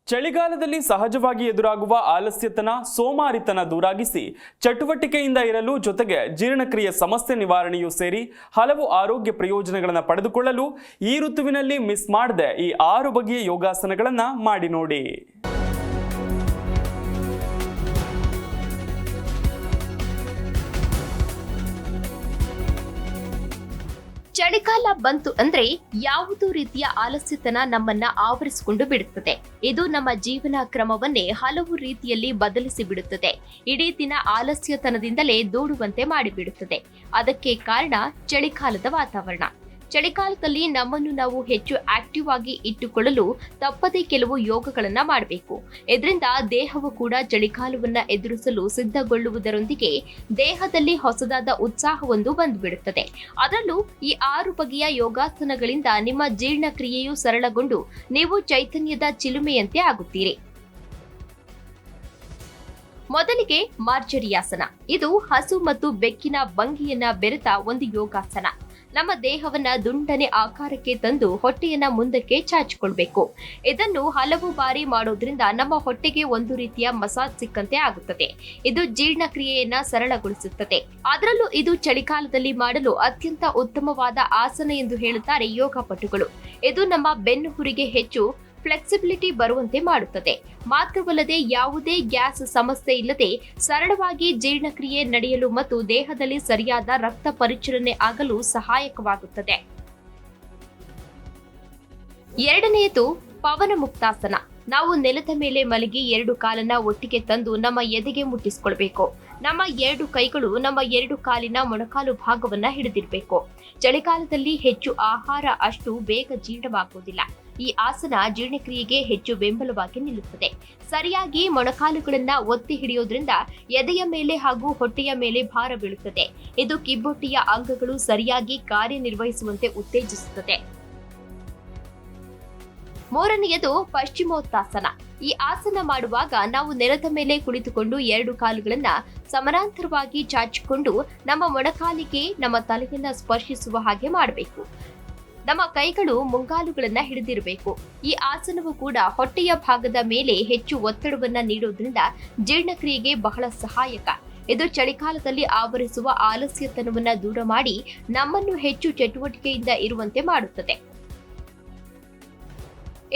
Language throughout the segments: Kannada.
ಚಳಿಗಾಲದಲ್ಲಿ ಸಹಜವಾಗಿ ಎದುರಾಗುವ ಆಲಸ್ಯತನ, ಸೋಮಾರಿತನ ದೂರಾಗಿಸಿ ಚಟುವಟಿಕೆಯಿಂದ ಇರಲು ಜೊತೆಗೆ ಜೀರ್ಣಕ್ರಿಯೆ ಸಮಸ್ಯೆ ನಿವಾರಣೆಯೂ ಸೇರಿ ಹಲವು ಆರೋಗ್ಯ ಪ್ರಯೋಜನಗಳನ್ನು ಪಡೆದುಕೊಳ್ಳಲು ಈ ಋತುವಿನಲ್ಲಿ ಮಿಸ್ ಮಾಡದೆ ಈ 6 ಬಗೆಯ ಯೋಗಾಸನಗಳನ್ನು ಮಾಡಿ ನೋಡಿ. ಚಳಿಗಾಲ ಬಂತು ಅಂದ್ರೆ ಯಾವುದೋ ರೀತಿಯ ಆಲಸ್ಯತನ ನಮ್ಮನ್ನ ಆವರಿಸಿಕೊಂಡು ಬಿಡುತ್ತದೆ. ಇದು ನಮ್ಮ ಜೀವನ ಕ್ರಮವನ್ನೇ ಹಲವು ರೀತಿಯಲ್ಲಿ ಬದಲಿಸಿ ಬಿಡುತ್ತದೆ. ಇಡೀ ದಿನ ಆಲಸ್ಯತನದಿಂದಲೇ ದೂಡುವಂತೆ ಮಾಡಿಬಿಡುತ್ತದೆ. ಅದಕ್ಕೆ ಕಾರಣ ಚಳಿಗಾಲದ ವಾತಾವರಣ. ಚಳಿಗಾಲದಲ್ಲಿ ನಮ್ಮನ್ನು ನಾವು ಹೆಚ್ಚು ಆಕ್ಟಿವ್ ಆಗಿ ಇಟ್ಟುಕೊಳ್ಳಲು ತಪ್ಪದೇ ಕೆಲವು ಯೋಗಗಳನ್ನ ಮಾಡಬೇಕು. ಇದರಿಂದ ದೇಹವು ಕೂಡ ಚಳಿಗಾಲವನ್ನ ಎದುರಿಸಲು ಸಿದ್ಧಗೊಳ್ಳುವುದರೊಂದಿಗೆ ದೇಹದಲ್ಲಿ ಹೊಸದಾದ ಉತ್ಸಾಹವೊಂದು ಬಂದುಬಿಡುತ್ತದೆ. ಅದರಲ್ಲೂ ಈ 6 ಬಗೆಯ ಯೋಗಾಸನಗಳಿಂದ ನಿಮ್ಮ ಜೀರ್ಣಕ್ರಿಯೆಯು ಸರಳಗೊಂಡು ನೀವು ಚೈತನ್ಯದ ಚಿಲುಮೆಯಂತೆ ಆಗುತ್ತೀರಿ. ಮೊದಲಿಗೆ ಮಾರ್ಜರಿಯಾಸನ. ಇದು ಹಸು ಮತ್ತು ಬೆಕ್ಕಿನ ಭಂಗಿಯನ್ನ ಬೆರೆತ ಒಂದು ಯೋಗಾಸನ. ನಮ್ಮ ದೇಹವನ್ನ ದುಂಡನೆ ಆಕಾರಕ್ಕೆ ತಂದು ಹೊಟ್ಟೆಯನ್ನ ಮುಂದಕ್ಕೆ ಚಾಚಿಕೊಳ್ಬೇಕು. ಇದನ್ನು ಹಲವು ಬಾರಿ ಮಾಡೋದ್ರಿಂದ ನಮ್ಮ ಹೊಟ್ಟೆಗೆ ಒಂದು ರೀತಿಯ ಮಸಾಜ್ ಸಿಕ್ಕಂತೆ ಆಗುತ್ತದೆ. ಇದು ಜೀರ್ಣಕ್ರಿಯೆಯನ್ನ ಸರಳಗೊಳಿಸುತ್ತದೆ. ಅದರಲ್ಲೂ ಇದು ಚಳಿಗಾಲದಲ್ಲಿ ಮಾಡಲು ಅತ್ಯಂತ ಉತ್ತಮವಾದ ಆಸನ ಎಂದು ಹೇಳುತ್ತಾರೆ ಯೋಗಪಟುಗಳು. ಇದು ನಮ್ಮ ಬೆನ್ನುಹುರಿಗೆ ಹೆಚ್ಚು ಫ್ಲೆಕ್ಸಿಬಿಲಿಟಿ ಬರುವಂತೆ ಮಾಡುತ್ತದೆ. ಮಾತ್ರವಲ್ಲದೆ ಯಾವುದೇ ಗ್ಯಾಸ್ ಸಮಸ್ಯೆ ಇಲ್ಲದೆ ಸರಳವಾಗಿ ಜೀರ್ಣಕ್ರಿಯೆ ನಡೆಯಲು ಮತ್ತು ದೇಹದಲ್ಲಿ ಸರಿಯಾದ ರಕ್ತ ಪರಿಚಲನೆ ಆಗಲು ಸಹಾಯಕವಾಗುತ್ತದೆ. ಎರಡನೆಯದು ಪವನ ಮುಕ್ತಾಸನ. ನಾವು ನೆಲದ ಮೇಲೆ ಮಲಗಿ 2 ಕಾಲನ್ನ ಒಟ್ಟಿಗೆ ತಂದು ನಮ್ಮ ಎದೆಗೆ ಮುಟ್ಟಿಸಿಕೊಳ್ಬೇಕು. ನಮ್ಮ 2 ಕೈಗಳು ನಮ್ಮ 2 ಕಾಲಿನ ಮೊಣಕಾಲು ಭಾಗವನ್ನ ಹಿಡಿದಿರಬೇಕು. ಚಳಿಗಾಲದಲ್ಲಿ ಹೆಚ್ಚು ಆಹಾರ ಅಷ್ಟು ಬೇಗ ಜೀರ್ಣವಾಗುವುದಿಲ್ಲ. ಈ ಆಸನ ಜೀರ್ಣಕ್ರಿಯೆಗೆ ಹೆಚ್ಚು ಬೆಂಬಲವಾಗಿ ನಿಲ್ಲುತ್ತದೆ. ಸರಿಯಾಗಿ ಮೊಣಕಾಲುಗಳನ್ನ ಒತ್ತಿ ಹಿಡಿಯೋದ್ರಿಂದ ಎದೆಯ ಮೇಲೆ ಹಾಗೂ ಹೊಟ್ಟೆಯ ಮೇಲೆ ಭಾರ ಬೀಳುತ್ತದೆ. ಇದು ಕಿಬ್ಬೊಟ್ಟೆಯ ಅಂಗಗಳು ಸರಿಯಾಗಿ ಕಾರ್ಯನಿರ್ವಹಿಸುವಂತೆ ಉತ್ತೇಜಿಸುತ್ತದೆ. ಮೂರನೆಯದು ಪಶ್ಚಿಮೋತ್ತಾಸನ. ಈ ಆಸನ ಮಾಡುವಾಗ ನಾವು ನೆಲದ ಮೇಲೆ ಕುಳಿತುಕೊಂಡು 2 ಕಾಲುಗಳನ್ನ ಸಮಾನಾಂತರವಾಗಿ ಚಾಚಿಕೊಂಡು ನಮ್ಮ ಮೊಣಕಾಲಿಗೆ ನಮ್ಮ ತಲೆಯನ್ನ ಸ್ಪರ್ಶಿಸುವ ಹಾಗೆ ಮಾಡಬೇಕು. ನಮ್ಮ ಕೈಗಳು ಮುಂಗಾಲುಗಳನ್ನ ಹಿಡಿದಿರಬೇಕು. ಈ ಆಸನವು ಕೂಡ ಹೊಟ್ಟೆಯ ಭಾಗದ ಮೇಲೆ ಹೆಚ್ಚು ಒತ್ತಡವನ್ನ ನೀಡೋದ್ರಿಂದ ಜೀರ್ಣಕ್ರಿಯೆಗೆ ಬಹಳ ಸಹಾಯಕ. ಇದು ಚಳಿಗಾಲದಲ್ಲಿ ಆವರಿಸುವ ಆಲಸ್ಯತನವನ್ನ ದೂರ ಮಾಡಿ ನಮ್ಮನ್ನು ಹೆಚ್ಚು ಚಟುವಟಿಕೆಯಿಂದ ಇರುವಂತೆ ಮಾಡುತ್ತದೆ.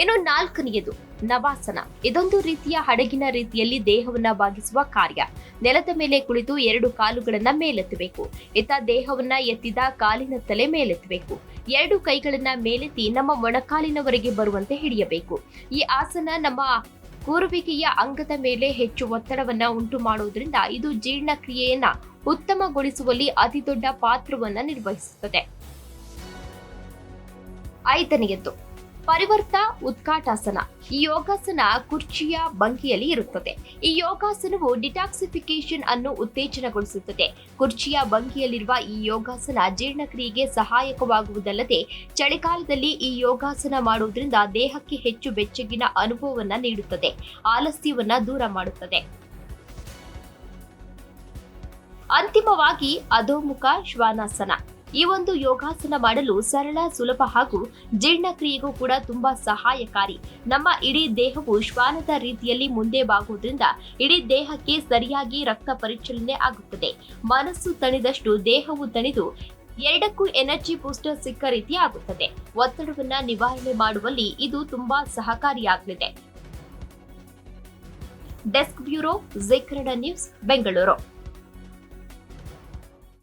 ಇನ್ನು 4ನೆಯದು ನವಾಸನ. ಇದೊಂದು ರೀತಿಯ ಹಡಗಿನ ರೀತಿಯಲ್ಲಿ ದೇಹವನ್ನ ಬಾಗಿಸುವ ಕಾರ್ಯ. ನೆಲದ ಮೇಲೆ ಕುಳಿತು 2 ಕಾಲುಗಳನ್ನ ಮೇಲೆತ್ತಬೇಕು. ಇತ್ತ ದೇಹವನ್ನ ಎತ್ತಿದ ಕಾಲಿನ ತಲೆ ಮೇಲೆತ್ತಬೇಕು. 2 ಕೈಗಳನ್ನ ಮೇಲೆತ್ತಿ ನಮ್ಮ ಮೊಣಕಾಲಿನವರೆಗೆ ಬರುವಂತೆ ಹಿಡಿಯಬೇಕು. ಈ ಆಸನ ನಮ್ಮ ಕೂರುವಿಕೆಯ ಅಂಗದ ಮೇಲೆ ಹೆಚ್ಚು ಒತ್ತಡವನ್ನ ಉಂಟು ಮಾಡುವುದರಿಂದ ಇದು ಜೀರ್ಣಕ್ರಿಯೆಯನ್ನ ಉತ್ತಮಗೊಳಿಸುವಲ್ಲಿ ಅತಿದೊಡ್ಡ ಪಾತ್ರವನ್ನ ನಿರ್ವಹಿಸುತ್ತದೆ. 5ನೆಯದ್ದು ಪರಿವರ್ತ ಉತ್ಕಾಟಾಸನ. ಈ ಯೋಗಾಸನ ಕುರ್ಚಿಯ ಭಂಗಿಯಲ್ಲಿ ಇರುತ್ತದೆ. ಈ ಯೋಗಾಸನವು ಡಿಟಾಕ್ಸಿಫಿಕೇಶನ್ ಅನ್ನು ಉತ್ತೇಜನಗೊಳಿಸುತ್ತದೆ. ಕುರ್ಚಿಯ ಭಂಗಿಯಲ್ಲಿರುವ ಈ ಯೋಗಾಸನ ಜೀರ್ಣಕ್ರಿಯೆಗೆ ಸಹಾಯಕವಾಗುವುದಲ್ಲದೆ ಚಳಿಗಾಲದಲ್ಲಿ ಈ ಯೋಗಾಸನ ಮಾಡುವುದರಿಂದ ದೇಹಕ್ಕೆ ಹೆಚ್ಚು ಬೆಚ್ಚಗಿನ ಅನುಭವವನ್ನ ನೀಡುತ್ತದೆ. ಆಲಸ್ಯವನ್ನ ದೂರ ಮಾಡುತ್ತದೆ. ಅಂತಿಮವಾಗಿ ಅಧೋಮುಖ ಶ್ವಾನಾಸನ. ಈ ಒಂದು ಯೋಗಾಸನ ಮಾಡಲು ಸರಳ, ಸುಲಭ ಹಾಗೂ ಜೀರ್ಣಕ್ರಿಯೆಗೂ ಕೂಡ ತುಂಬಾ ಸಹಾಯಕಾರಿ. ನಮ್ಮ ಇಡೀ ದೇಹವು ಶ್ವಾನದ ರೀತಿಯಲ್ಲಿ ಮುಂದೆ ಬಾಗುವುದರಿಂದ ಇಡೀ ದೇಹಕ್ಕೆ ಸರಿಯಾಗಿ ರಕ್ತ ಪರಿಚಲನೆ ಆಗುತ್ತದೆ. ಮನಸ್ಸು ತಣಿದಷ್ಟು ದೇಹವು ತಣಿದು 2ಕ್ಕೂ ಎನರ್ಜಿ ಬೂಸ್ಟರ್ ಸಿಕ್ಕ ರೀತಿ ಆಗುತ್ತದೆ. ಒತ್ತಡವನ್ನ ನಿವಾರಣೆ ಮಾಡುವಲ್ಲಿ ಇದು ತುಂಬಾ ಸಹಕಾರಿಯಾಗಲಿದೆ. Desk bureau, G Kannada news, Bengaluru.